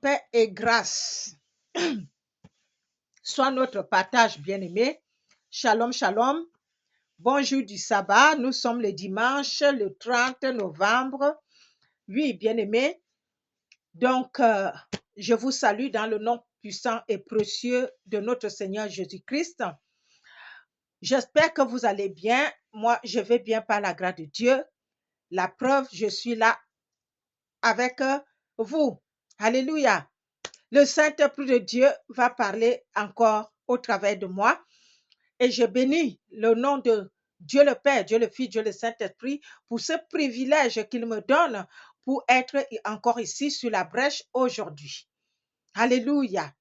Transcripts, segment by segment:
Paix et grâce soit notre partage bien-aimé. Shalom, shalom. Bonjour du sabbat. Nous sommes le dimanche, le 30 novembre. Oui, bien-aimé. Donc, je vous salue dans le nom puissant et précieux de notre Seigneur Jésus-Christ. J'espère que vous allez bien. Moi, je vais bien par la grâce de Dieu. La preuve, je suis là avec vous. Alléluia. Le Saint-Esprit de Dieu va parler encore au travers de moi. Et je bénis le nom de Dieu le Père, Dieu le Fils, Dieu le Saint-Esprit pour ce privilège qu'il me donne pour être encore ici sur la brèche aujourd'hui. Alléluia.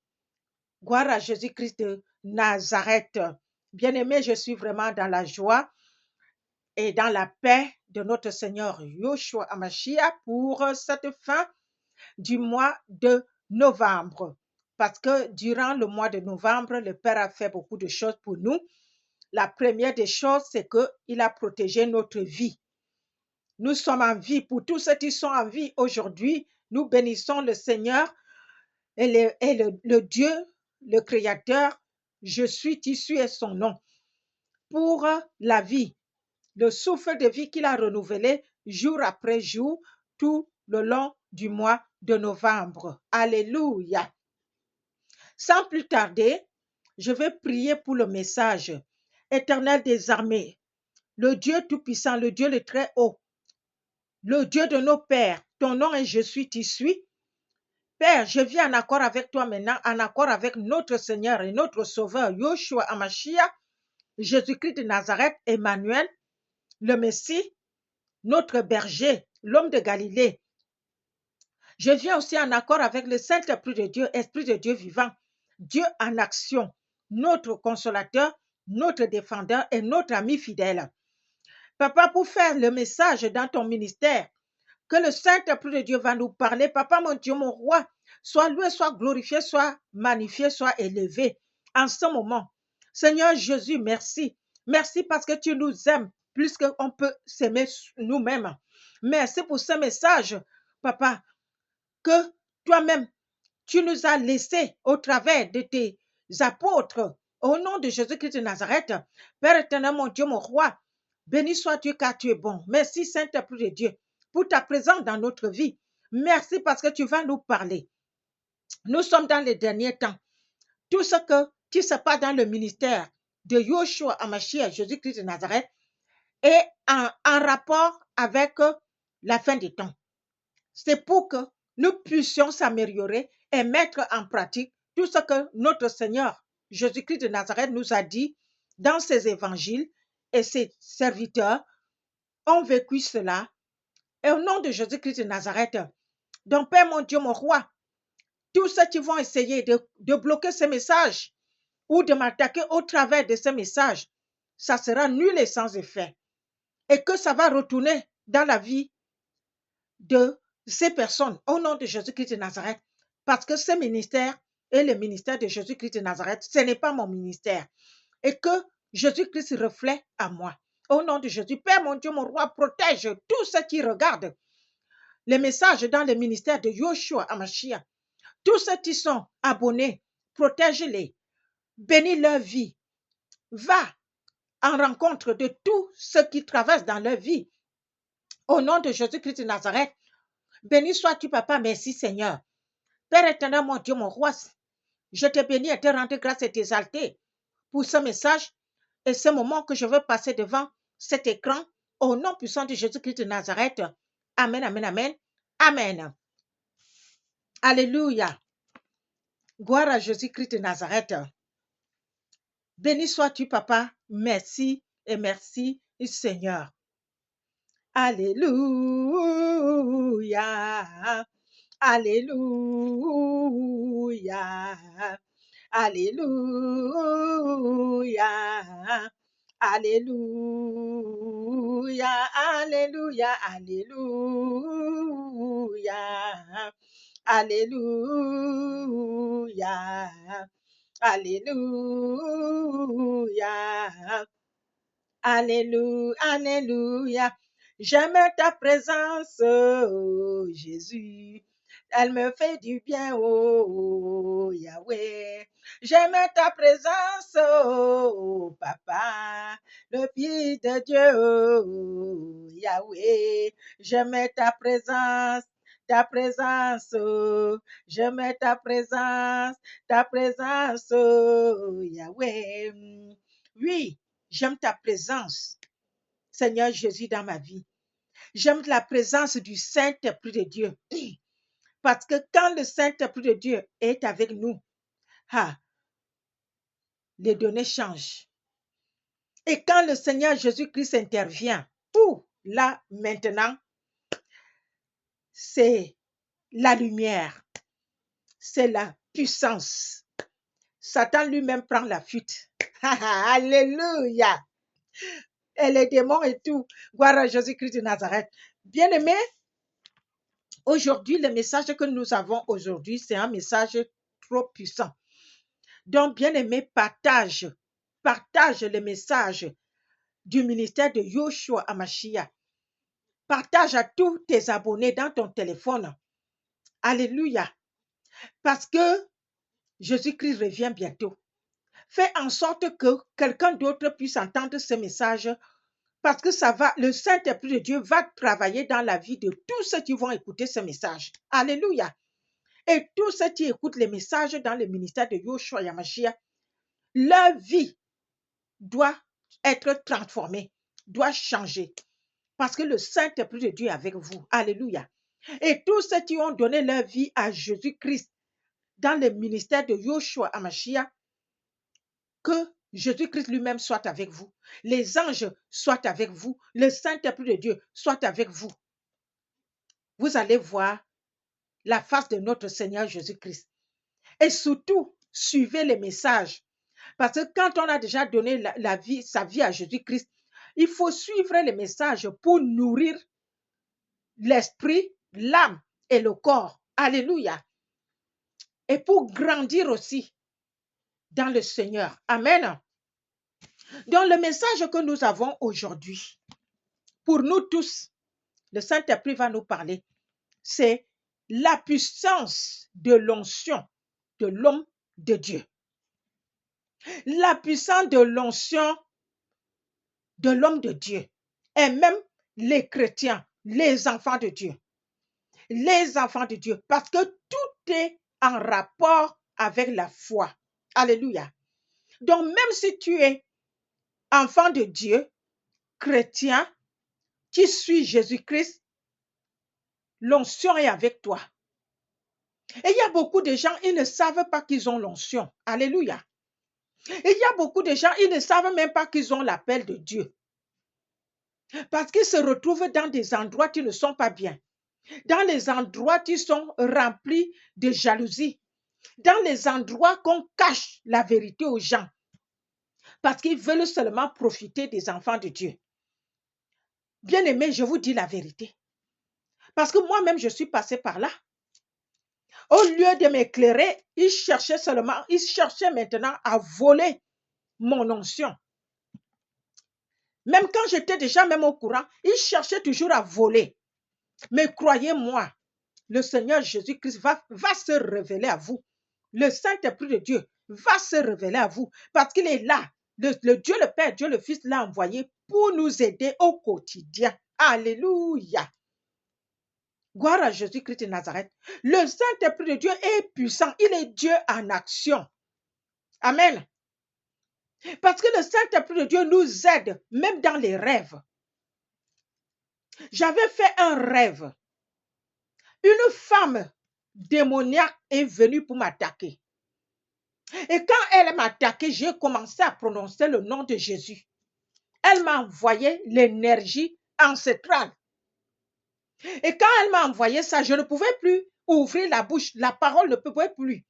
Gloire à Jésus-Christ de Nazareth. Bien-aimé, je suis vraiment dans la joie et dans la paix de notre Seigneur Yoshua Hamashiach pour cette fin du mois de novembre. Parce que durant le mois de novembre, le Père a fait beaucoup de choses pour nous. La première des choses, c'est qu'il a protégé notre vie. Nous sommes en vie. Pour tous ceux qui sont en vie aujourd'hui, nous bénissons le Seigneur et le Dieu, le Créateur. Je suis issu est son nom. Pour la vie, le souffle de vie qu'il a renouvelé jour après jour, tout le long du mois de novembre. Alléluia. Sans plus tarder, je vais prier pour le message. Éternel des armées, le Dieu Tout-Puissant, le Dieu le Très-Haut, le Dieu de nos pères, ton nom est Je suis, tu suis. Père, je viens en accord avec toi maintenant, en accord avec notre Seigneur et notre Sauveur, Yoshua Hamashiach, Jésus-Christ de Nazareth, Emmanuel, le Messie, notre berger, l'homme de Galilée. Je viens aussi en accord avec le Saint-Esprit de Dieu, Esprit de Dieu vivant, Dieu en action, notre consolateur, notre défendeur et notre ami fidèle. Papa, pour faire le message dans ton ministère, que le Saint-Esprit de Dieu va nous parler. Papa, mon Dieu, mon roi, soit loué, soit glorifié, soit magnifié, soit élevé en ce moment. Seigneur Jésus, merci. Merci parce que tu nous aimes plus qu'on peut s'aimer nous-mêmes. Merci pour ce message, Papa, que toi-même, tu nous as laissé au travers de tes apôtres. Au nom de Jésus-Christ de Nazareth, Père éternel, mon Dieu, mon roi, béni sois-tu car tu es bon. Merci, Saint-Esprit de Dieu, pour ta présence dans notre vie. Merci parce que tu vas nous parler. Nous sommes dans les derniers temps. Tout ce qui se passe dans le ministère de Yoshua Hamashiach, Jésus-Christ de Nazareth, est en rapport avec la fin des temps. C'est pour que nous puissions s'améliorer et mettre en pratique tout ce que notre Seigneur Jésus-Christ de Nazareth nous a dit dans ses évangiles, et ses serviteurs ont vécu cela. Et au nom de Jésus-Christ de Nazareth, donc Père mon Dieu, mon roi, tous ceux qui vont essayer de bloquer ce message ou de m'attaquer au travers de ce message, ça sera nul et sans effet. Et que ça va retourner dans la vie de ces personnes au nom de Jésus-Christ de Nazareth. Parce que ce ministère est le ministère de Jésus-Christ de Nazareth. Ce n'est pas mon ministère. Et que Jésus-Christ reflète à moi. Au nom de Jésus, Père mon Dieu, mon roi, protège tous ceux qui regardent les messages dans le ministère de Yoshua Hamashiach. Tous ceux qui sont abonnés, protège-les. Bénis leur vie. Va en rencontre de tous ceux qui traversent dans leur vie. Au nom de Jésus-Christ de Nazareth, béni sois-tu, Papa. Merci, Seigneur. Père éternel, mon Dieu, mon roi, je te bénis et te rends grâce et t'exalter pour ce message et ce moment que je veux passer devant cet écran au nom puissant de Jésus-Christ de Nazareth. Amen, amen, amen, amen. Alléluia. Gloire à Jésus-Christ de Nazareth. Béni sois-tu, Papa. Merci et merci, Seigneur. Alléluia. Alléluia. Alléluia. Alléluia. Alléluia. Alléluia. Alléluia. Alléluia. Alléluia. Alléluia. J'aime ta présence, oh Jésus. Elle me fait du bien, oh Yahweh. J'aime ta présence, oh Papa, le Fils de Dieu, oh Yahweh. J'aime ta présence, oh. J'aime ta présence, oh Yahweh. Oui, j'aime ta présence, Seigneur Jésus, dans ma vie. J'aime la présence du Saint-Esprit de Dieu. Parce que quand le Saint-Esprit de Dieu est avec nous, les données changent. Et quand le Seigneur Jésus-Christ intervient, là, maintenant, c'est la lumière, c'est la puissance. Satan lui-même prend la fuite. Alléluia. Et les démons et tout. Gloire à Jésus-Christ de Nazareth. Bien-aimés, aujourd'hui, le message que nous avons aujourd'hui, c'est un message trop puissant. Donc, bien-aimé, partage le message du ministère de Yoshua Hamashiach. Partage à tous tes abonnés dans ton téléphone. Alléluia. Parce que Jésus-Christ revient bientôt. Fais en sorte que quelqu'un d'autre puisse entendre ce message parce que le Saint-Esprit de Dieu va travailler dans la vie de tous ceux qui vont écouter ce message. Alléluia. Et tous ceux qui écoutent les messages dans le ministère de Yoshua Hamashiach, leur vie doit être transformée, doit changer. Parce que le Saint-Esprit de Dieu est avec vous. Alléluia. Et tous ceux qui ont donné leur vie à Jésus-Christ dans le ministère de Yoshua Hamashiach, que Jésus-Christ lui-même soit avec vous. Les anges soient avec vous. Le Saint-Esprit de Dieu soit avec vous. Vous allez voir la face de notre Seigneur Jésus-Christ. Et surtout, suivez les messages. Parce que quand on a déjà donné sa vie à Jésus-Christ, il faut suivre les messages pour nourrir l'esprit, l'âme et le corps. Alléluia. Et pour grandir aussi dans le Seigneur. Amen. Donc, le message que nous avons aujourd'hui, pour nous tous, le Saint-Esprit va nous parler, c'est la puissance de l'onction de l'homme de Dieu. La puissance de l'onction de l'homme de Dieu. Et même les chrétiens, les enfants de Dieu. Les enfants de Dieu. Parce que tout est en rapport avec la foi. Alléluia. Donc, même si tu es enfant de Dieu, chrétien, qui suit Jésus-Christ, l'onction est avec toi. Et il y a beaucoup de gens, ils ne savent pas qu'ils ont l'onction. Alléluia. Et il y a beaucoup de gens, ils ne savent même pas qu'ils ont l'appel de Dieu. Parce qu'ils se retrouvent dans des endroits qui ne sont pas bien. Dans les endroits qui sont remplis de jalousie. Dans les endroits qu'on cache la vérité aux gens. Parce qu'ils veulent seulement profiter des enfants de Dieu. Bien-aimés, je vous dis la vérité. Parce que moi-même, je suis passée par là. Au lieu de m'éclairer, ils cherchaient maintenant à voler mon onction. Même quand j'étais déjà même au courant, ils cherchaient toujours à voler. Mais croyez-moi, le Seigneur Jésus-Christ va se révéler à vous. Le Saint-Esprit de Dieu va se révéler à vous parce qu'il est là. Le Dieu le Père, Dieu le Fils l'a envoyé pour nous aider au quotidien. Alléluia. Gloire à Jésus-Christ de Nazareth. Le Saint-Esprit de Dieu est puissant. Il est Dieu en action. Amen. Parce que le Saint-Esprit de Dieu nous aide même dans les rêves. J'avais fait un rêve. Une femme démoniaque est venue pour m'attaquer. Et quand elle m'a attaqué, j'ai commencé à prononcer le nom de Jésus. Elle m'a envoyé l'énergie ancestrale. Et quand elle m'a envoyé ça, je ne pouvais plus ouvrir la bouche. La parole ne pouvait plus.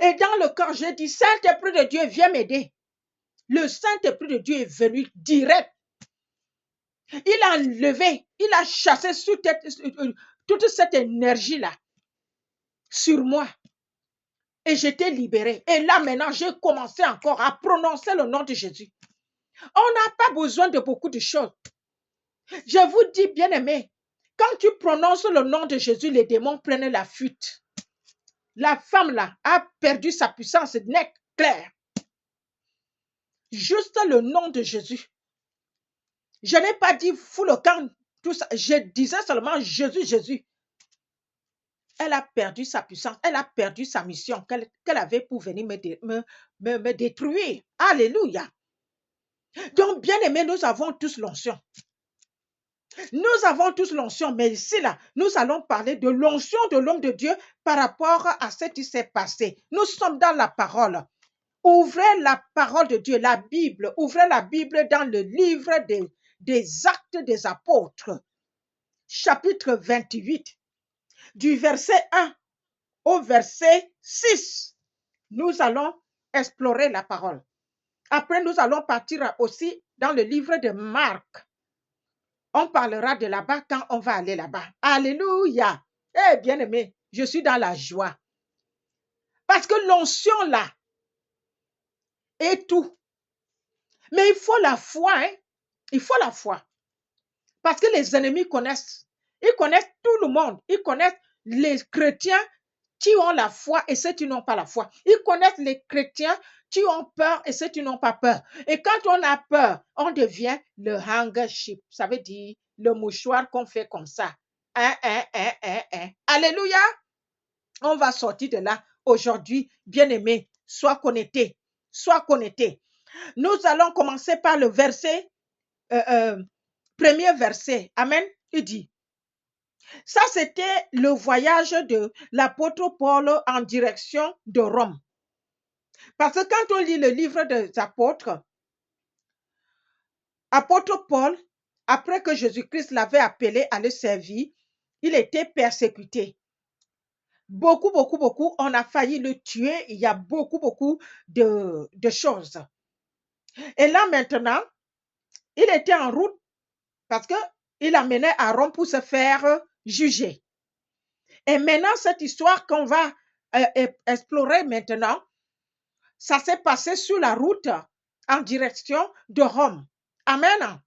Et dans le corps, j'ai dit, Saint-Esprit de Dieu, viens m'aider. Le Saint-Esprit de Dieu est venu direct. Il a enlevé, il a chassé toute cette énergie-là sur moi. Et j'étais libérée. Et là, maintenant, j'ai commencé encore à prononcer le nom de Jésus. On n'a pas besoin de beaucoup de choses. Je vous dis, bien-aimés, Quand tu prononces le nom de Jésus, les démons prennent la fuite. La femme là a perdu sa puissance net, claire. Juste le nom de Jésus. Je n'ai pas dit fous le camp, tout ça. Je disais seulement Jésus, Jésus. Elle a perdu sa puissance, elle a perdu sa mission qu'elle avait pour venir me détruire. Alléluia. Donc, bien aimé, nous avons tous l'onction. Nous avons tous l'onction, mais ici, là, nous allons parler de l'onction de l'homme de Dieu par rapport à ce qui s'est passé. Nous sommes dans la parole. Ouvrez la parole de Dieu, la Bible. Ouvrez la Bible dans le livre des Actes des Apôtres, chapitre 28, du verset 1 au verset 6. Nous allons explorer la parole. Après, nous allons partir aussi dans le livre de Marc. On parlera de là-bas quand on va aller là-bas. Alléluia. Eh bien aimé, je suis dans la joie. Parce que l'onction là est tout. Mais il faut la foi. Hein? Il faut la foi. Parce que les ennemis connaissent. Ils connaissent tout le monde. Ils connaissent les chrétiens qui ont la foi et ceux qui n'ont pas la foi. Ils connaissent les chrétiens qui ont peur et ceux qui n'ont pas peur. Et quand on a peur, on devient le handkerchief. Ça veut dire le mouchoir qu'on fait comme ça. Alléluia. On va sortir de là aujourd'hui. Bien-aimé, sois connecté. Sois connecté. Nous allons commencer par le verset, premier verset. Amen. Il dit, ça c'était le voyage de l'apôtre Paul en direction de Rome. Parce que quand on lit le livre des apôtres, apôtre Paul, après que Jésus-Christ l'avait appelé à le servir, il était persécuté. Beaucoup, on a failli le tuer. Il y a beaucoup de choses. Et là maintenant, il était en route parce qu'il amenait à Rome pour se faire juger. Et maintenant, cette histoire qu'on va explorer maintenant, ça s'est passé sur la route en direction de Rome. Amen.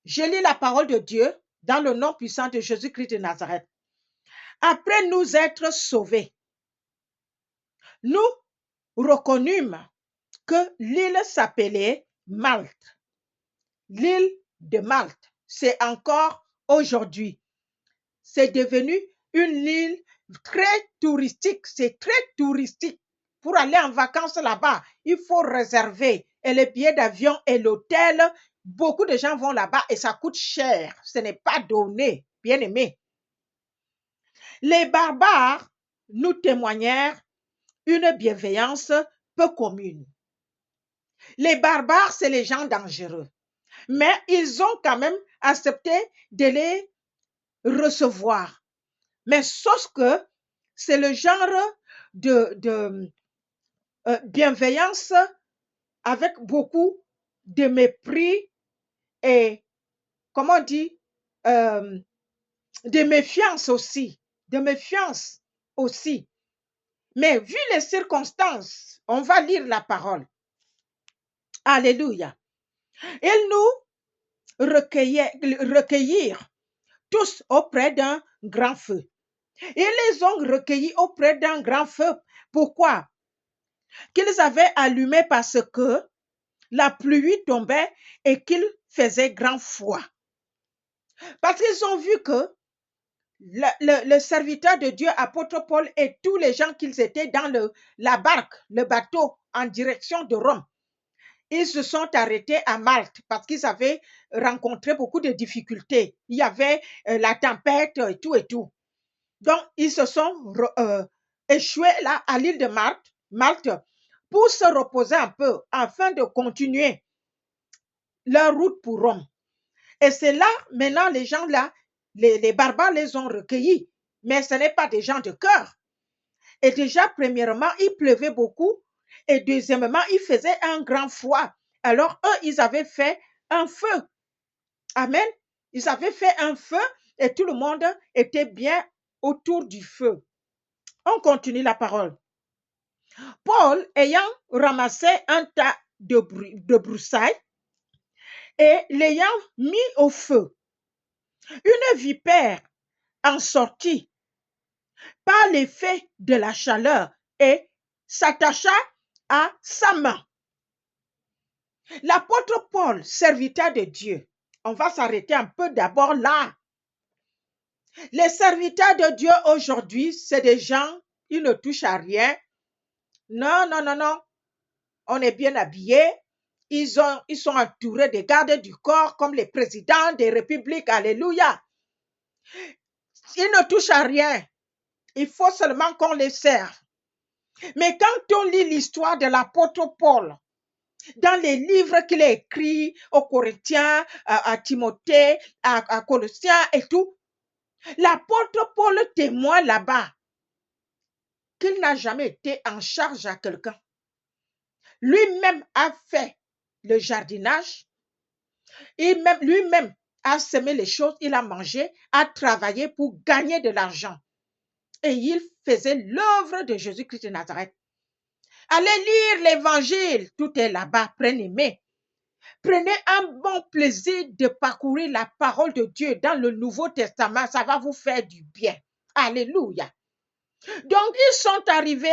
Je lis la parole de Dieu dans le nom puissant de Jésus-Christ de Nazareth. Après nous être sauvés, nous reconnûmes que l'île s'appelait Malte. L'île de Malte, c'est encore aujourd'hui. C'est devenu une île très touristique. C'est très touristique. Pour aller en vacances là-bas, il faut réserver. Et les billets d'avion et l'hôtel, beaucoup de gens vont là-bas et ça coûte cher. Ce n'est pas donné, bien aimé. Les barbares nous témoignèrent une bienveillance peu commune. Les barbares, c'est les gens dangereux. Mais ils ont quand même accepté de les recevoir. Mais sauf que c'est le genre de bienveillance avec beaucoup de mépris et, comment on dit, de méfiance aussi. De méfiance aussi. Mais vu les circonstances, on va lire la parole. Alléluia. Ils nous recueillirent tous auprès d'un grand feu. Ils les ont recueillis auprès d'un grand feu. Pourquoi? Qu'ils avaient allumé parce que la pluie tombait et qu'il faisait grand froid. Parce qu'ils ont vu que le serviteur de Dieu, apôtre Paul et tous les gens qu'ils étaient dans la barque, le bateau en direction de Rome, ils se sont arrêtés à Malte parce qu'ils avaient rencontré beaucoup de difficultés. Il y avait la tempête et tout et tout. Donc, ils se sont échoués là à l'île de Malte pour se reposer un peu afin de continuer leur route pour Rome. Et c'est là, maintenant, les gens là, les barbares les ont recueillis. Mais ce n'est pas des gens de cœur. Et déjà, premièrement, il pleuvait beaucoup. Et deuxièmement, il faisait un grand froid. Alors, eux, ils avaient fait un feu. Amen. Ils avaient fait un feu et tout le monde était bien autour du feu. On continue la parole. Paul, ayant ramassé un tas de broussailles et l'ayant mis au feu, Une vipère en sortit par l'effet de la chaleur et s'attacha à sa main. L'apôtre Paul, serviteur de Dieu, on va s'arrêter un peu d'abord là. Les serviteurs de Dieu aujourd'hui, c'est des gens, ils ne touchent à rien. Non, non, non, non. On est bien habillés. Ils sont entourés des gardes du corps comme les présidents des républiques. Alléluia. Ils ne touchent à rien. Il faut seulement qu'on les serve. Mais quand on lit l'histoire de l'apôtre Paul, dans les livres qu'il a écrits aux Corinthiens, à Timothée, à Colossiens et tout, l'apôtre Paul témoigne là-bas qu'il n'a jamais été en charge à quelqu'un. Lui-même a fait le jardinage, lui-même a semé les choses, il a mangé, a travaillé pour gagner de l'argent. Et il faisait l'œuvre de Jésus-Christ de Nazareth. Allez lire l'évangile, tout est là-bas, prenez. Prenez un bon plaisir de parcourir la parole de Dieu dans le Nouveau Testament, ça va vous faire du bien. Alléluia. Donc, ils sont arrivés,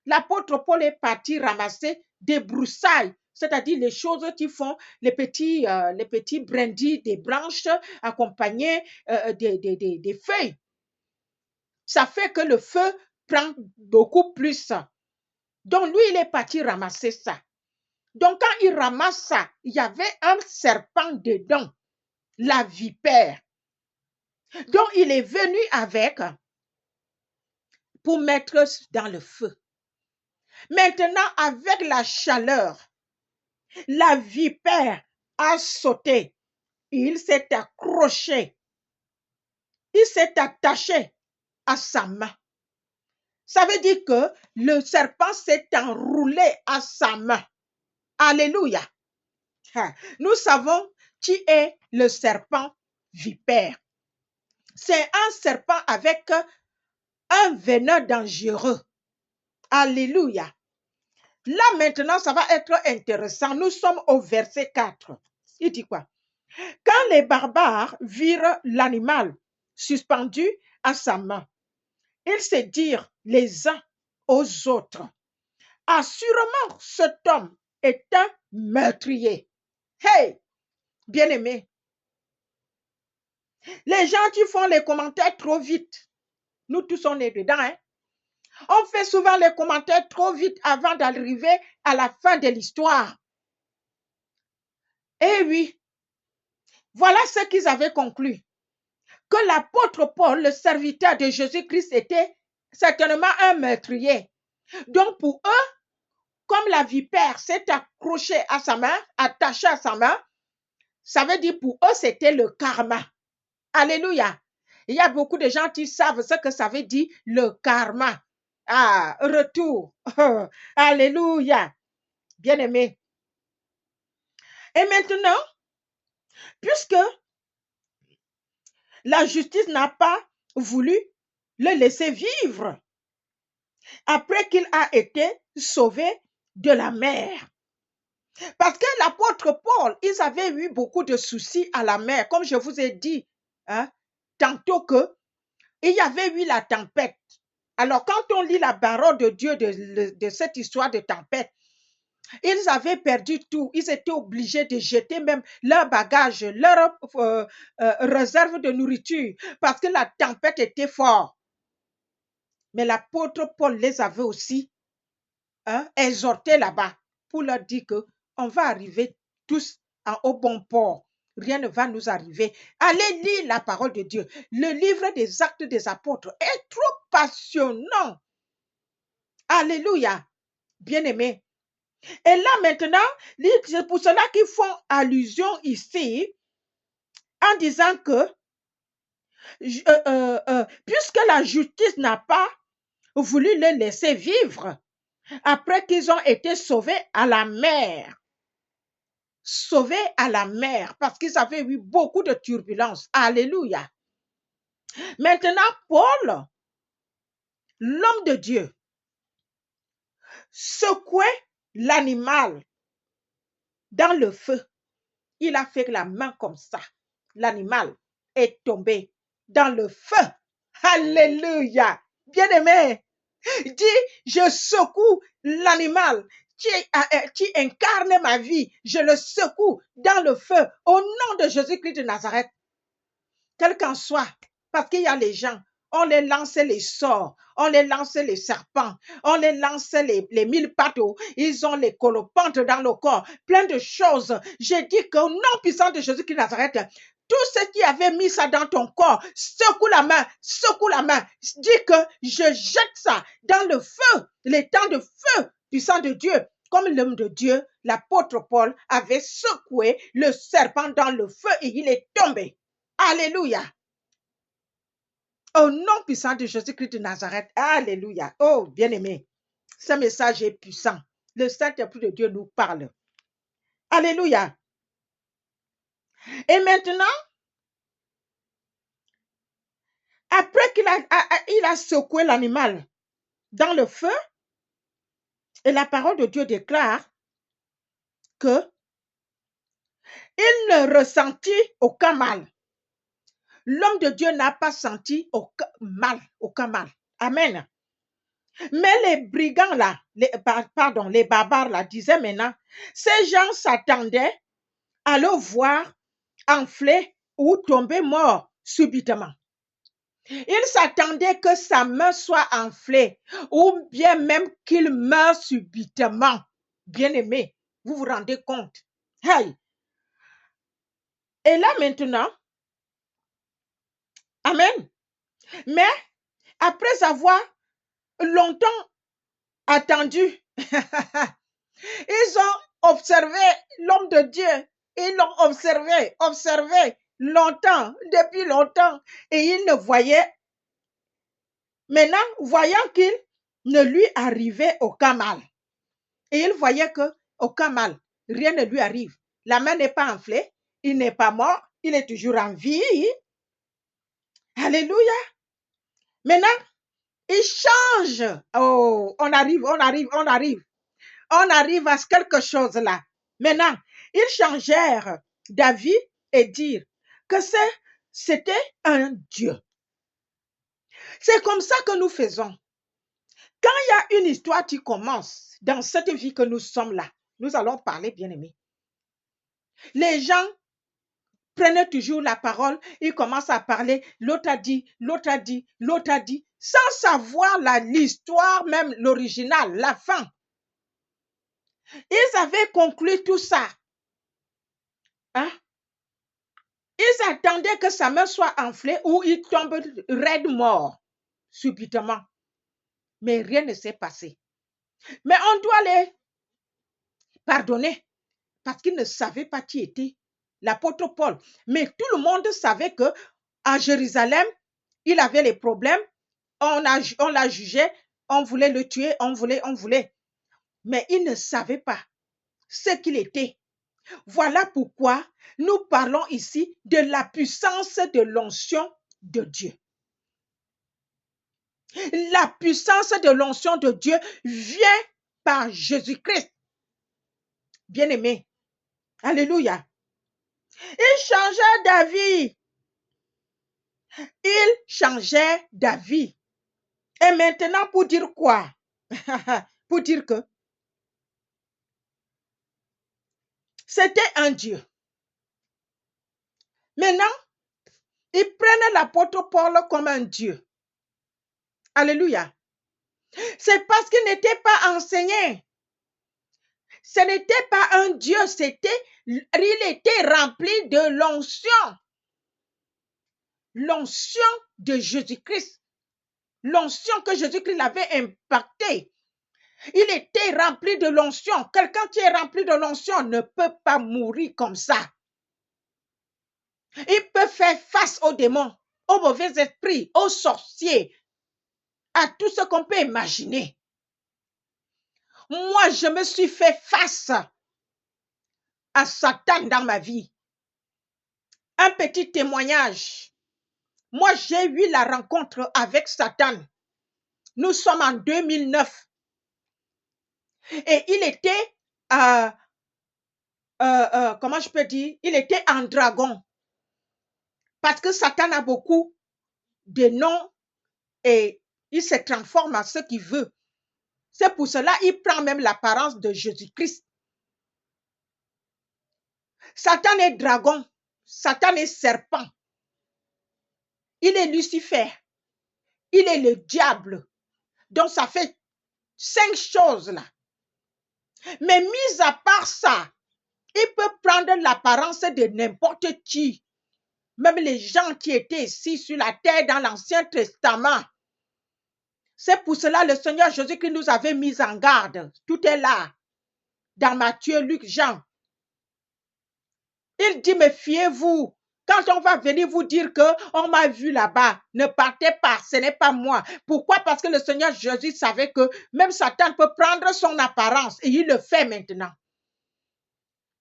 l'apôtre Paul est parti ramasser des broussailles, c'est-à-dire les choses qui font les petits brindilles des branches accompagnés des feuilles. Ça fait que le feu prend beaucoup plus. Donc, lui, il est parti ramasser ça. Donc, quand il ramasse ça, il y avait un serpent dedans, la vipère. Donc, il est venu avec pour mettre dans le feu. Maintenant, avec la chaleur, la vipère a sauté. Il s'est accroché. Il s'est attaché à sa main. Ça veut dire que le serpent s'est enroulé à sa main. Alléluia. Nous savons qui est le serpent vipère. C'est un serpent avec un venin dangereux. Alléluia. Là maintenant, ça va être intéressant. Nous sommes au verset 4. Il dit quoi? Quand les barbares virent l'animal suspendu à sa main, ils se dirent les uns aux autres, assurément cet homme est un meurtrier. Hey, bien-aimé, les gens qui font les commentaires trop vite, nous tous on est dedans, hein? On fait souvent les commentaires trop vite avant d'arriver à la fin de l'histoire. Eh oui, voilà ce qu'ils avaient conclu. Que l'apôtre Paul, le serviteur de Jésus-Christ, était certainement un meurtrier. Donc pour eux, comme la vipère s'est accrochée à sa main, attachée à sa main, ça veut dire pour eux, c'était le karma. Alléluia. Il y a beaucoup de gens qui savent ce que ça veut dire, le karma. Ah, retour. Alléluia. Bien-aimé. Et maintenant, puisque la justice n'a pas voulu le laisser vivre après qu'il a été sauvé de la mer. Parce que l'apôtre Paul, ils avaient eu beaucoup de soucis à la mer, comme je vous ai dit tantôt que il y avait eu la tempête. Alors, quand on lit la parole de Dieu de cette histoire de tempête, ils avaient perdu tout. Ils étaient obligés de jeter même leurs bagages, leurs réserves de nourriture, parce que la tempête était forte. Mais l'apôtre Paul les avait aussi exhortés là-bas pour leur dire qu'on va arriver tous au bon port. Rien ne va nous arriver. Allez lire la parole de Dieu. Le livre des Actes des Apôtres est trop passionnant. Alléluia. Bien-aimé. Et là maintenant, c'est pour cela qu'ils font allusion ici en disant que puisque la justice n'a pas voulu les laisser vivre après qu'ils ont été sauvés à la mer. Sauvés à la mer parce qu'ils avaient eu beaucoup de turbulences. Alléluia. Maintenant, Paul, l'homme de Dieu, secouait l'animal dans le feu. Il a fait la main comme ça, l'animal. est tombé dans le feu. Alléluia. Bien-aimé, dis, je secoue l'animal qui incarne ma vie. Je le secoue dans le feu au nom de Jésus-Christ de Nazareth. Quel qu'en soit, parce qu'il y a les gens, on les lance les sorts, on les lance les serpents, on les lance les mille pattes, ils ont les colopantes dans le corps, plein de choses. J'ai dit qu'au nom puissant de Jésus-Christ de Nazareth, tout ce qui avait mis ça dans ton corps, secoue la main, dis que je jette ça dans le feu, les temps de feu puissant de Dieu. Comme l'homme de Dieu, l'apôtre Paul avait secoué le serpent dans le feu et il est tombé. Alléluia. Au nom puissant de Jésus-Christ de Nazareth. Alléluia. Oh, bien-aimé, ce message est puissant. Le Saint-Esprit de Dieu nous parle. Alléluia. Et maintenant, après qu'il a secoué l'animal dans le feu, et la parole de Dieu déclare que il ne ressentit aucun mal. L'homme de Dieu n'a pas senti aucun mal. Amen. Mais les brigands là, les barbares là disaient maintenant, ces gens s'attendaient à le voir enfler ou tomber mort subitement. Ils s'attendaient que sa main soit enflée ou bien même qu'il meure subitement. Bien-aimé, vous vous rendez compte? Hey. Et là maintenant, amen. Mais après avoir longtemps attendu, ils ont observé l'homme de Dieu. Ils l'ont observé longtemps, depuis longtemps. Et ils ne voyaient, maintenant, voyant qu'il ne lui arrivait aucun mal. Et ils voyaient que aucun mal, rien ne lui arrive. La main n'est pas enflée, il n'est pas mort, il est toujours en vie. Alléluia. Maintenant, il change. Oh, on arrive à quelque chose là. Maintenant, ils changèrent d'avis et dirent que c'était un Dieu. C'est comme ça que nous faisons. Quand il y a une histoire qui commence dans cette vie que nous sommes là, nous allons parler, bien-aimés. Les gens prennent toujours la parole, ils commencent à parler, l'autre a dit, sans savoir l'histoire, même l'original, la fin. Ils avaient conclu tout ça. Hein? Ils attendaient que sa main soit enflée ou il tombe raide mort, subitement. Mais rien ne s'est passé. Mais on doit les pardonner parce qu'ils ne savaient pas qui était l'apôtre Paul. Mais tout le monde savait que à Jérusalem, il avait les problèmes. On l'a jugé, on voulait le tuer, on voulait. Mais il ne savait pas ce qu'il était. Voilà pourquoi nous parlons ici de la puissance de l'onction de Dieu. La puissance de l'onction de Dieu vient par Jésus-Christ. Bien-aimé. Alléluia. Il changeait d'avis. Il changeait d'avis. Et maintenant, pour dire quoi? Pour dire que c'était un Dieu. Maintenant, ils prennent l'apôtre Paul comme un Dieu. Alléluia. C'est parce qu'il n'était pas enseigné. Ce n'était pas un Dieu, il était rempli de l'onction. L'onction de Jésus-Christ. L'onction que Jésus-Christ avait impactée. Il était rempli de l'onction. Quelqu'un qui est rempli de l'onction ne peut pas mourir comme ça. Il peut faire face aux démons, aux mauvais esprits, aux sorciers, à tout ce qu'on peut imaginer. Moi, je me suis fait face à Satan dans ma vie. Un petit témoignage. Moi, j'ai eu la rencontre avec Satan. Nous sommes en 2009. Et il était, comment je peux dire, il était en dragon. Parce que Satan a beaucoup de noms et il se transforme en ce qu'il veut. C'est pour cela qu'il prend même l'apparence de Jésus-Christ. Satan est dragon, Satan est serpent, il est Lucifer, il est le diable. Donc ça fait 5 choses là. Mais mis à part ça, il peut prendre l'apparence de n'importe qui. Même les gens qui étaient ici sur la terre dans l'Ancien Testament. C'est pour cela que le Seigneur Jésus-Christ nous avait mis en garde. Tout est là. Dans Matthieu, Luc, Jean. Il dit, méfiez-vous. Quand on va venir vous dire qu'on m'a vu là-bas, ne partez pas, ce n'est pas moi. Pourquoi? Parce que le Seigneur Jésus savait que même Satan peut prendre son apparence et il le fait maintenant.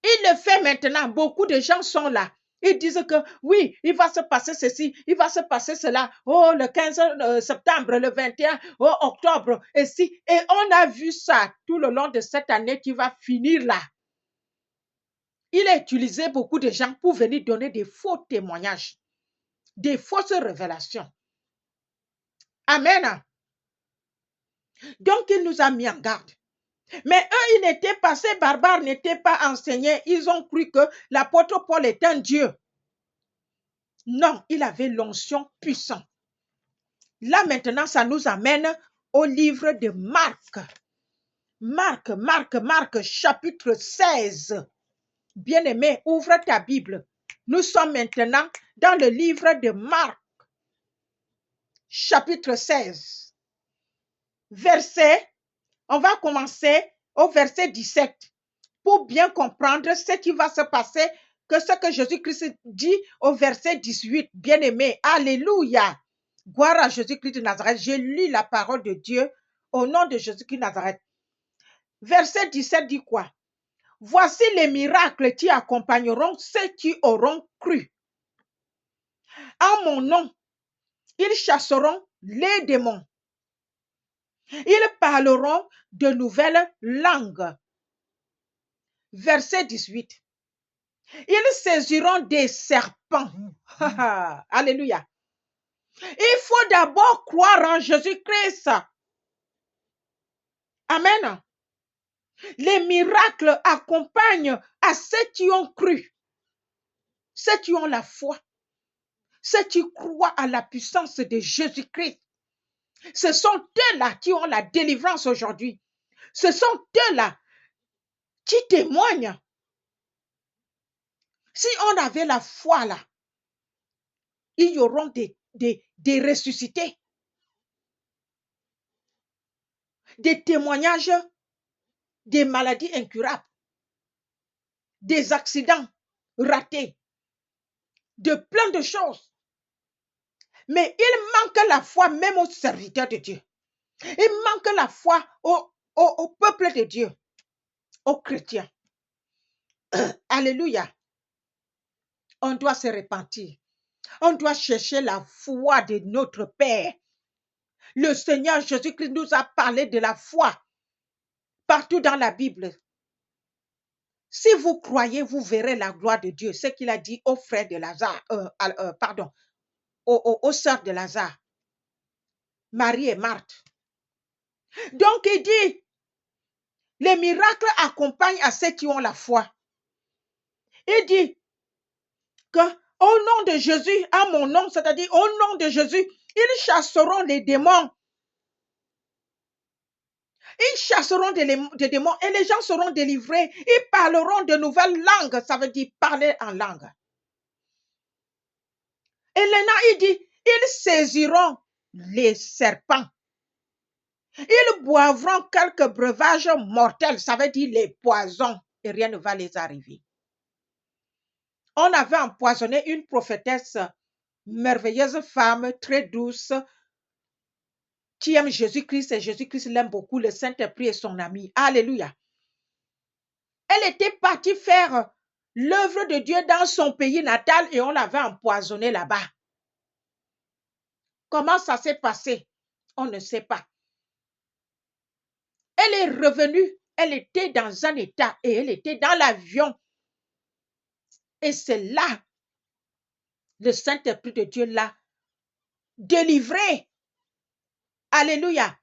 Il le fait maintenant. Beaucoup de gens sont là. Ils disent que oui, il va se passer ceci, il va se passer cela. Oh, le 15 septembre, le 21 octobre, et si. Et on a vu ça tout le long de cette année qui va finir là. Il a utilisé beaucoup de gens pour venir donner des faux témoignages, des fausses révélations. Amen. Donc, il nous a mis en garde. Mais eux, ils n'étaient pas, ces barbares n'étaient pas enseignés. Ils ont cru que l'apôtre Paul est un Dieu. Non, il avait l'onction puissante. Là, maintenant, ça nous amène au livre de Marc. Marc, chapitre 16. Bien-aimé, ouvre ta Bible. Nous sommes maintenant dans le livre de Marc, chapitre 16. On va commencer au verset 17 pour bien comprendre ce qui va se passer, que ce que Jésus-Christ dit au verset 18. Bien-aimé, alléluia. Gloire à Jésus-Christ de Nazareth. Je lis la parole de Dieu au nom de Jésus-Christ de Nazareth. Verset 17 dit quoi? Voici les miracles qui accompagneront ceux qui auront cru. En mon nom, ils chasseront les démons. Ils parleront de nouvelles langues. Verset 18. Ils saisiront des serpents. Alléluia. Il faut d'abord croire en Jésus-Christ. Amen. Les miracles accompagnent à ceux qui ont cru, ceux qui ont la foi, ceux qui croient à la puissance de Jésus-Christ. Ce sont eux-là qui ont la délivrance aujourd'hui. Ce sont eux-là qui témoignent. Si on avait la foi là, il y aura des ressuscités, des témoignages, des maladies incurables, des accidents ratés, de plein de choses. Mais il manque la foi même aux serviteurs de Dieu. Il manque la foi au peuple de Dieu, aux chrétiens. Alléluia. On doit se repentir. On doit chercher la foi de notre Père. Le Seigneur Jésus-Christ nous a parlé de la foi partout dans la Bible. Si vous croyez, vous verrez la gloire de Dieu. Ce qu'il a dit aux frères de Lazare, aux sœurs de Lazare, Marie et Marthe. Donc il dit, les miracles accompagnent à ceux qui ont la foi. Il dit que au nom de Jésus, à mon nom, c'est-à-dire au nom de Jésus, ils chasseront les démons. Ils chasseront des démons et les gens seront délivrés. Ils parleront de nouvelles langues, ça veut dire parler en langue. Et Léna, il dit, ils saisiront les serpents. Ils boivront quelques breuvages mortels, ça veut dire les poisons, et rien ne va les arriver. On avait empoisonné une prophétesse, merveilleuse femme, très douce, qui aime Jésus-Christ, et Jésus-Christ l'aime beaucoup, le Saint-Esprit est son ami. Alléluia. Elle était partie faire l'œuvre de Dieu dans son pays natal et on l'avait empoisonnée là-bas. Comment ça s'est passé? On ne sait pas. Elle est revenue, elle était dans un état et elle était dans l'avion. Et c'est là Le Saint-Esprit de Dieu l'a délivrée. Alléluia.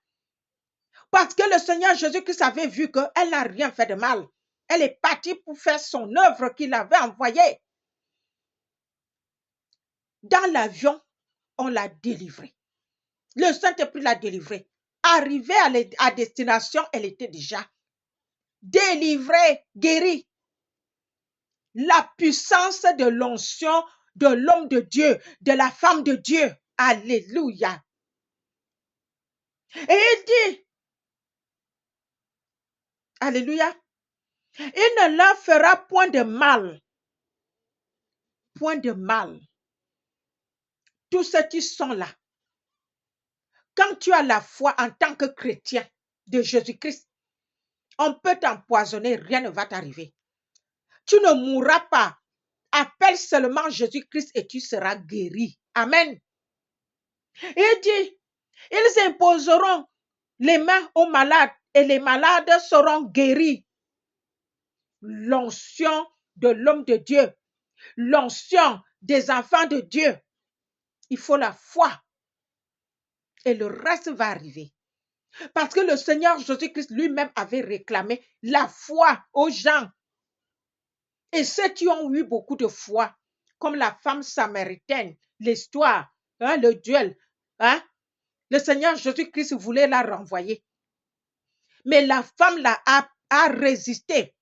Parce que le Seigneur Jésus-Christ avait vu qu'elle n'a rien fait de mal. Elle est partie pour faire son œuvre qu'il avait envoyée. Dans l'avion, on l'a délivrée. Le Saint-Esprit l'a délivrée. Arrivée à destination, elle était déjà délivrée, guérie. La puissance de l'onction de l'homme de Dieu, de la femme de Dieu. Alléluia. Et il dit, alléluia, il ne leur fera point de mal. Point de mal. Tous ceux qui sont là, quand tu as la foi en tant que chrétien de Jésus-Christ, on peut t'empoisonner, rien ne va t'arriver. Tu ne mourras pas. Appelle seulement Jésus-Christ et tu seras guéri. Amen. Il dit, ils imposeront les mains aux malades et les malades seront guéris. L'onction de l'homme de Dieu, l'onction des enfants de Dieu. Il faut la foi. Et le reste va arriver. Parce que le Seigneur Jésus-Christ lui-même avait réclamé la foi aux gens. Et ceux qui ont eu beaucoup de foi, comme la femme samaritaine, l'histoire, le duel, le Seigneur Jésus-Christ voulait la renvoyer. Mais la femme a résisté,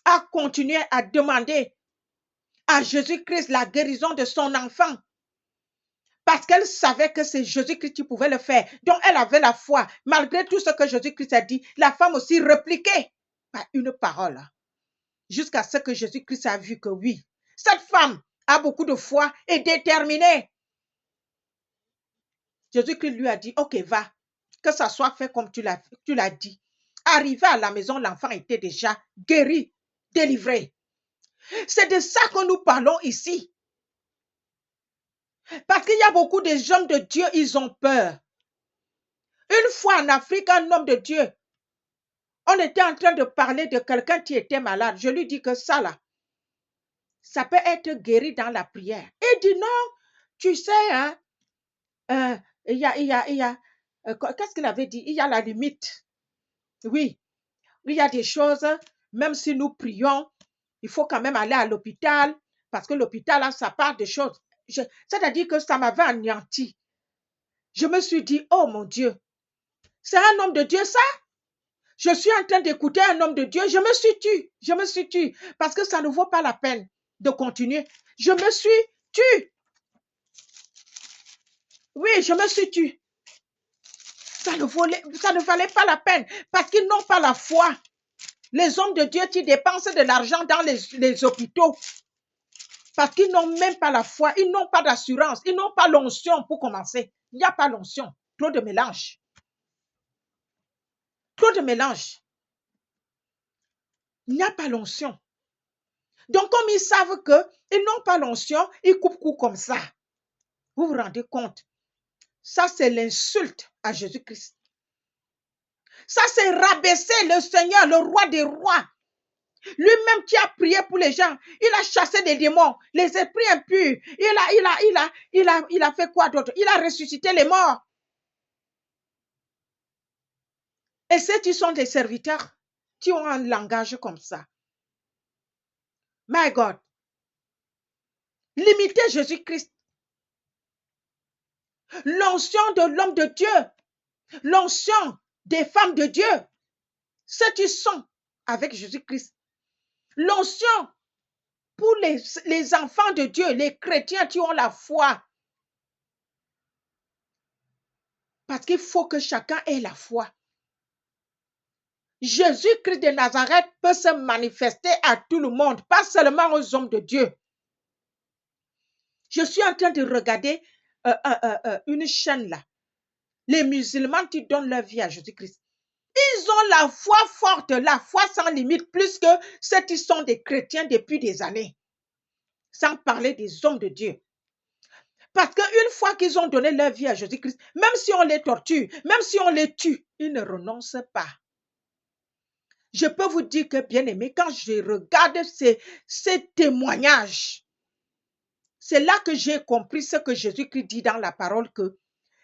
a continué à demander à Jésus-Christ la guérison de son enfant. Parce qu'elle savait que c'est Jésus-Christ qui pouvait le faire. Donc, elle avait la foi. Malgré tout ce que Jésus-Christ a dit, la femme aussi répliquait par une parole. Jusqu'à ce que Jésus-Christ a vu que oui, cette femme a beaucoup de foi et déterminée. Jésus-Christ lui a dit, ok, va, que ça soit fait comme tu l'as dit. Arrivé à la maison, l'enfant était déjà guéri, délivré. C'est de ça que nous parlons ici. Parce qu'il y a beaucoup de hommes de Dieu, ils ont peur. Une fois en Afrique, un homme de Dieu, on était en train de parler de quelqu'un qui était malade. Je lui dis que ça là, ça peut être guéri dans la prière. Il dit non, tu sais, qu'est-ce qu'il avait dit? Il y a la limite. Oui, il y a des choses, même si nous prions, il faut quand même aller à l'hôpital, parce que l'hôpital a sa part de choses. C'est-à-dire que ça m'avait anéanti. Je me suis dit, oh mon Dieu, c'est un homme de Dieu ça? Je suis en train d'écouter un homme de Dieu, je me suis tue, parce que ça ne vaut pas la peine de continuer. Je me suis tue. Oui, je me suis tue. Ça ne valait pas la peine, parce qu'ils n'ont pas la foi. Les hommes de Dieu qui dépensent de l'argent dans les hôpitaux, parce qu'ils n'ont même pas la foi, ils n'ont pas d'assurance, ils n'ont pas l'onction pour commencer. Il n'y a pas l'onction, trop de mélange. Trop de mélange. Il n'y a pas l'onction. Donc, comme ils savent qu'ils n'ont pas l'onction, ils coupent coup comme ça. Vous vous rendez compte? Ça, c'est l'insulte à Jésus-Christ. Ça, c'est rabaisser le Seigneur, le roi des rois. Lui-même qui a prié pour les gens, il a chassé des démons, les esprits impurs. Il a fait quoi d'autre? Il a ressuscité les morts. Et ceux qui sont des serviteurs, qui ont un langage comme ça. My God. Limitez Jésus-Christ. L'onction de l'homme de Dieu. L'onction des femmes de Dieu. Ceux qui sont avec Jésus-Christ. L'onction pour les enfants de Dieu, les chrétiens qui ont la foi. Parce qu'il faut que chacun ait la foi. Jésus-Christ de Nazareth peut se manifester à tout le monde, pas seulement aux hommes de Dieu. Je suis en train de regarder une chaîne là. Les musulmans qui donnent leur vie à Jésus-Christ. Ils ont la foi forte, la foi sans limite, plus que ceux qui sont des chrétiens depuis des années. Sans parler des hommes de Dieu. Parce qu'une fois qu'ils ont donné leur vie à Jésus-Christ, même si on les torture, même si on les tue, ils ne renoncent pas. Je peux vous dire que, bien aimé, quand je regarde ces témoignages, C'est là que j'ai compris ce que Jésus-Christ dit dans la parole, que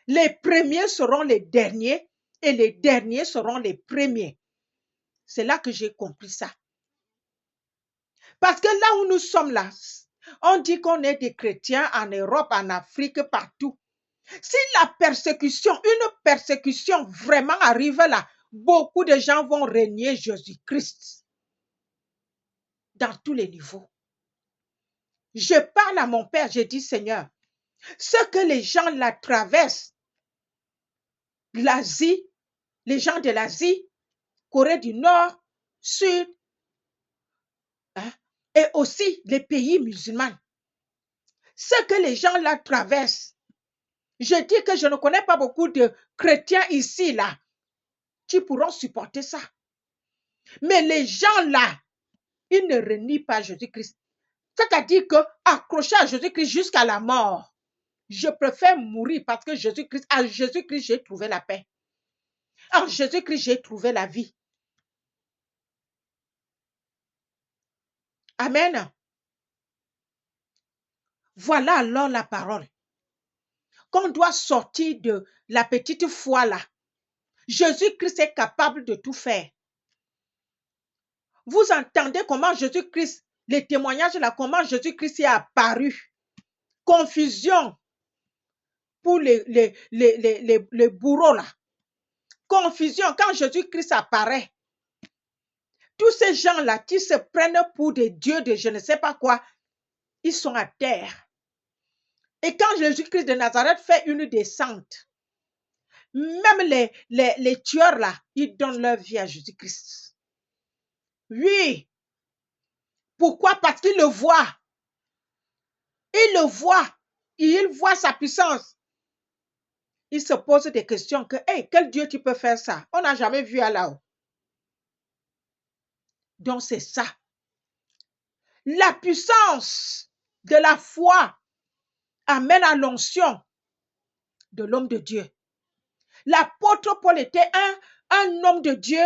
les premiers seront les derniers et les derniers seront les premiers. C'est là que j'ai compris ça. Parce que là où nous sommes là, on dit qu'on est des chrétiens en Europe, en Afrique, partout. Si la persécution, une persécution vraiment arrive là, beaucoup de gens vont régner Jésus-Christ dans tous les niveaux. Je parle à mon Père, je dis, Seigneur, ce que les gens là traversent, l'Asie, les gens de l'Asie, Corée du Nord, Sud, hein, et aussi les pays musulmans, ce que les gens là traversent, je dis que je ne connais pas beaucoup de chrétiens ici là qui pourront supporter ça. Mais les gens là, ils ne renient pas Jésus-Christ. C'est-à-dire que accroché à Jésus-Christ jusqu'à la mort, je préfère mourir parce que Jésus-Christ, à Jésus-Christ, j'ai trouvé la paix. En Jésus-Christ, j'ai trouvé la vie. Amen. Voilà alors la parole. Qu'on doit sortir de la petite foi là. Jésus-Christ est capable de tout faire. Vous entendez comment Jésus-Christ, les témoignages là, comment Jésus-Christ est apparu. Confusion pour les bourreaux là. Confusion quand Jésus-Christ apparaît. Tous ces gens-là qui se prennent pour des dieux de je ne sais pas quoi, ils sont à terre. Et quand Jésus-Christ de Nazareth fait une descente, même les tueurs là, ils donnent leur vie à Jésus-Christ. Oui. Pourquoi? Parce qu'ils le voient. Ils le voient. Ils voient sa puissance. Ils se posent des questions que, hey, quel Dieu tu peux faire ça? On n'a jamais vu à là-haut. Donc c'est ça. La puissance de la foi amène à l'onction de l'homme de Dieu. L'apôtre Paul était un homme de Dieu,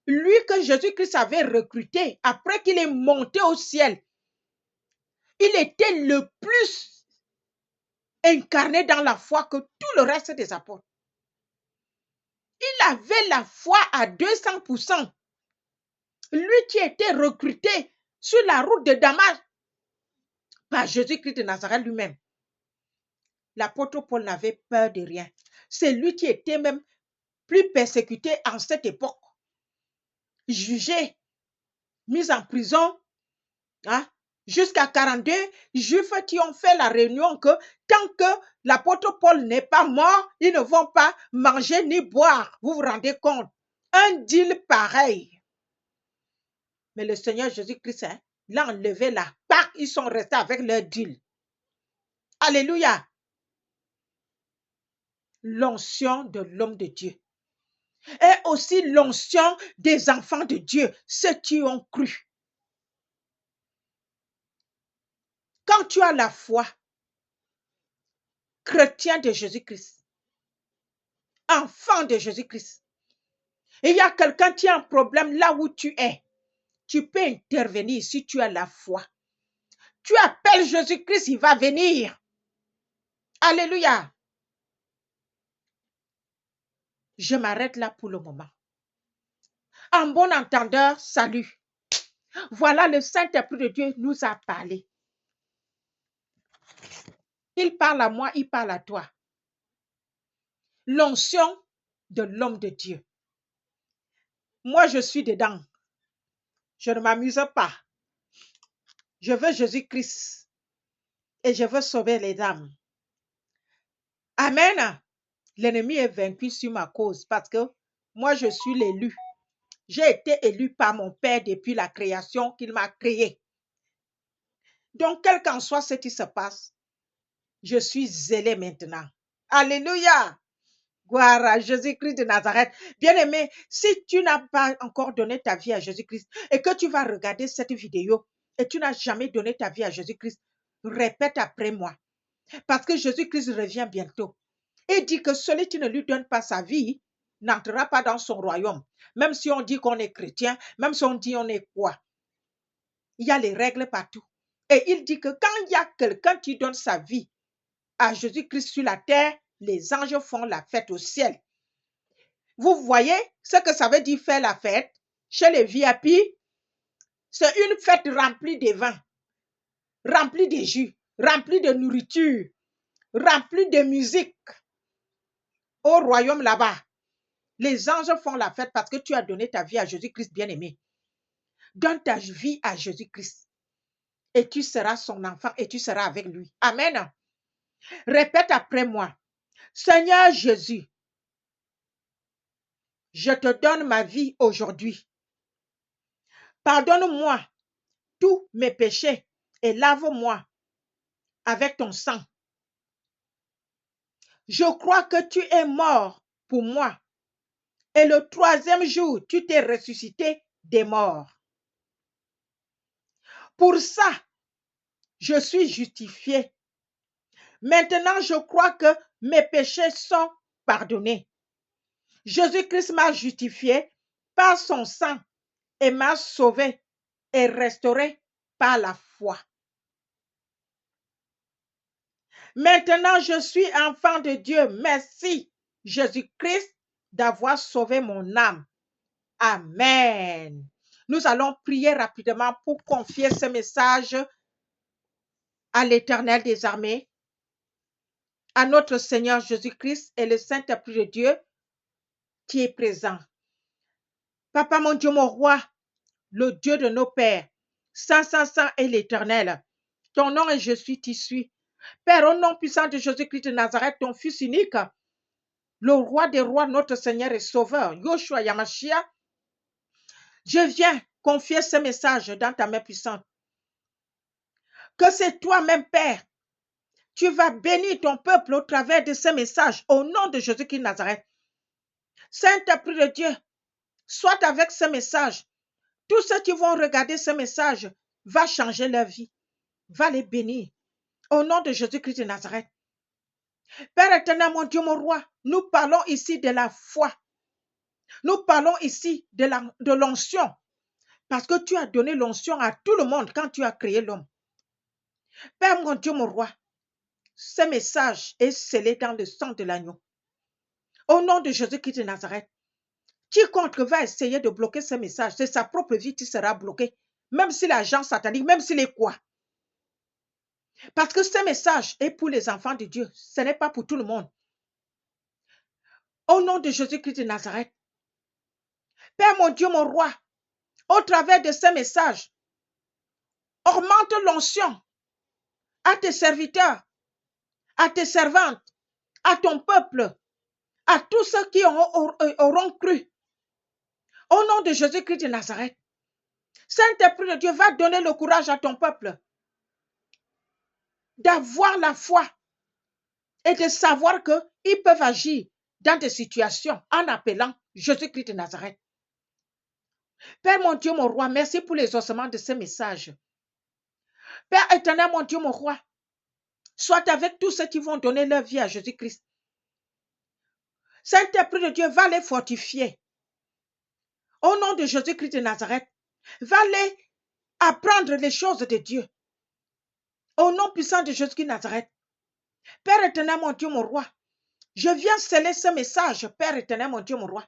lui que Jésus-Christ avait recruté après qu'il est monté au ciel. Il était le plus incarné dans la foi que tout le reste des apôtres. Il avait la foi à 200%. Lui qui était recruté sur la route de Damas par Jésus-Christ de Nazareth lui-même. L'apôtre Paul n'avait peur de rien. C'est lui qui était même plus persécuté en cette époque. Jugé, mis en prison, hein, jusqu'à 42 Juifs qui ont fait la réunion que tant que l'apôtre Paul n'est pas mort, ils ne vont pas manger ni boire. Vous vous rendez compte? Un deal pareil. Mais le Seigneur Jésus-Christ, hein, l'a enlevé là. Pac, ils sont restés avec leur deal. Alléluia. L'onction de l'homme de Dieu. Et aussi l'onction des enfants de Dieu, ceux qui ont cru. Quand tu as la foi, chrétien de Jésus-Christ, enfant de Jésus-Christ, et il y a quelqu'un qui a un problème là où tu es, tu peux intervenir si tu as la foi. Tu appelles Jésus-Christ, il va venir. Alléluia. Je m'arrête là pour le moment. En bon entendeur, salut. Voilà, le Saint-Esprit de Dieu nous a parlé. Il parle à moi, il parle à toi. L'onction de l'homme de Dieu. Moi, je suis dedans. Je ne m'amuse pas. Je veux Jésus-Christ et je veux sauver les âmes. Amen. L'ennemi est vaincu sur ma cause parce que moi, je suis l'élu. J'ai été élu par mon Père depuis la création qu'il m'a créée. Donc, quel qu'en soit ce qui se passe, je suis zélé maintenant. Alléluia. Gloire à Jésus-Christ de Nazareth. Bien-aimé, si tu n'as pas encore donné ta vie à Jésus-Christ et que tu vas regarder cette vidéo et tu n'as jamais donné ta vie à Jésus-Christ, répète après moi. Parce que Jésus-Christ revient bientôt. Et dit que celui qui ne lui donne pas sa vie n'entrera pas dans son royaume. Même si on dit qu'on est chrétien, même si on dit on est quoi. Il y a les règles partout. Et il dit que quand il y a quelqu'un qui donne sa vie à Jésus-Christ sur la terre, les anges font la fête au ciel. Vous voyez ce que ça veut dire faire la fête? Chez les VIP, c'est une fête remplie de vin, remplie de jus, remplie de nourriture, remplie de musique. Au royaume là-bas, les anges font la fête parce que tu as donné ta vie à Jésus-Christ bien-aimé. Donne ta vie à Jésus-Christ et tu seras son enfant et tu seras avec lui. Amen. Répète après moi. Seigneur Jésus, je te donne ma vie aujourd'hui. Pardonne-moi tous mes péchés et lave-moi avec ton sang. Je crois que tu es mort pour moi et le troisième jour, tu t'es ressuscité des morts. Pour ça, je suis justifié. Maintenant, je crois que mes péchés sont pardonnés. Jésus-Christ m'a justifié par son sang et m'a sauvé et restauré par la foi. Maintenant, je suis enfant de Dieu. Merci, Jésus-Christ, d'avoir sauvé mon âme. Amen. Nous allons prier rapidement pour confier ce message à l'Éternel des armées, à notre Seigneur Jésus-Christ et le Saint-Esprit de Dieu qui est présent. Papa, mon Dieu, mon roi, le Dieu de nos pères, Saint est l'Éternel. Ton nom est Je suis tissu. Père, au nom puissant de Jésus-Christ de Nazareth, ton Fils unique, le roi des rois, notre Seigneur et Sauveur, Yoshua Yamashia, je viens confier ce message dans ta main puissante. Que c'est toi-même, Père, tu vas bénir ton peuple au travers de ce message au nom de Jésus-Christ de Nazareth. Saint-Esprit de Dieu, sois avec ce message. Tous ceux qui vont regarder ce message va changer leur vie, va les bénir au nom de Jésus-Christ de Nazareth. Père éternel, mon Dieu, mon roi, nous parlons ici de la foi. Nous parlons ici de l'onction parce que tu as donné l'onction à tout le monde quand tu as créé l'homme. Père, mon Dieu, mon roi, ce message est scellé dans le sang de l'agneau. Au nom de Jésus-Christ de Nazareth, quiconque va essayer de bloquer ce message, c'est sa propre vie qui sera bloquée, même si l'agent satanique, même s'il est quoi. Parce que ce message est pour les enfants de Dieu, ce n'est pas pour tout le monde. Au nom de Jésus-Christ de Nazareth, Père, mon Dieu, mon roi, au travers de ce message, augmente l'onction à tes serviteurs, à tes servantes, à ton peuple, à tous ceux qui auront cru. Au nom de Jésus-Christ de Nazareth, Saint-Esprit de Dieu va donner le courage à ton peuple d'avoir la foi et de savoir qu'ils peuvent agir dans des situations en appelant Jésus-Christ de Nazareth. Père, mon Dieu, mon roi, merci pour les ossements de ce message. Père éternel, mon Dieu, mon roi, sois avec tous ceux qui vont donner leur vie à Jésus-Christ. Saint-Esprit de Dieu va les fortifier. Au nom de Jésus-Christ de Nazareth, va les apprendre les choses de Dieu. Au nom puissant de Jésus-Christ de Nazareth. Père éternel, mon Dieu, mon roi, je viens sceller ce message, Père éternel, mon Dieu, mon roi.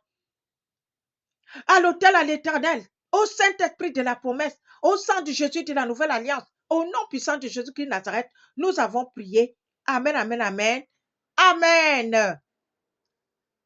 À l'autel à l'Éternel, au Saint-Esprit de la promesse, au sang de Jésus de la nouvelle alliance, au nom puissant de Jésus-Christ de Nazareth, nous avons prié. Amen, amen, amen. Amen.